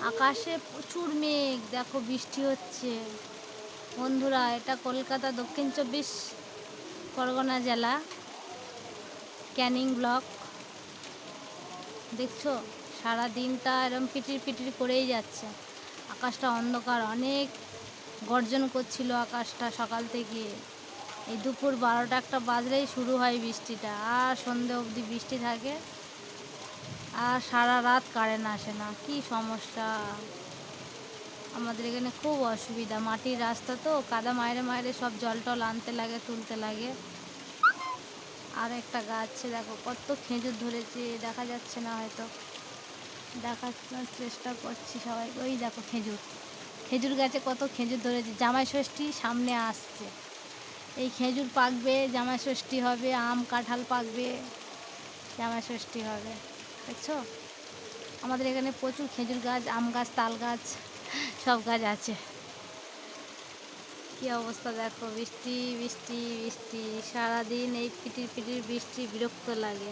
আকাশে প্রচুর মেঘ, দেখো বৃষ্টি হচ্ছে। বন্ধুরা, এটা কলকাতা দক্ষিণ 24 পরগনা জেলা, ক্যানিং ব্লক। দেখছো, সারা দিনটা এরম পিটির পিটির করেই যাচ্ছে। আকাশটা অন্ধকার, অনেক গর্জন করছিল আকাশটা সকাল থেকে। এই দুপুর 12টা-1টা বাজলেই শুরু হয় বৃষ্টিটা, আর সন্ধে অবধি বৃষ্টি থাকে, আর সারা রাত কারেন্ট আসে না। কি সমস্যা! আমাদের এখানে খুব অসুবিধা, মাটির রাস্তা তো, কাদা মাইরে মাইরে সব জল টল আনতে লাগে, তুলতে লাগে। আর একটা গাছে দেখো কত খেজুর ধরেছে, দেখা যাচ্ছে না হয়তো, দেখানোর চেষ্টা করছি সবাই। ওই দেখো খেজুর, খেজুর গাছে কত খেজুর ধরেছে। জামাই ষষ্ঠী সামনে আসছে, এই খেজুর পাকবে, জামাই ষষ্ঠী হবে, আম কাঁঠাল পাকবে, জামাই ষষ্ঠী হবে। দেখছো, আমাদের এখানে প্রচুর খেজুর গাছ, আম গাছ, তাল গাছ, সব গাছ আছে। কি অবস্থা দেখো, বৃষ্টি বৃষ্টি বৃষ্টি, সারাদিন এই পিটির পিটির বৃষ্টি, বিরক্ত লাগে।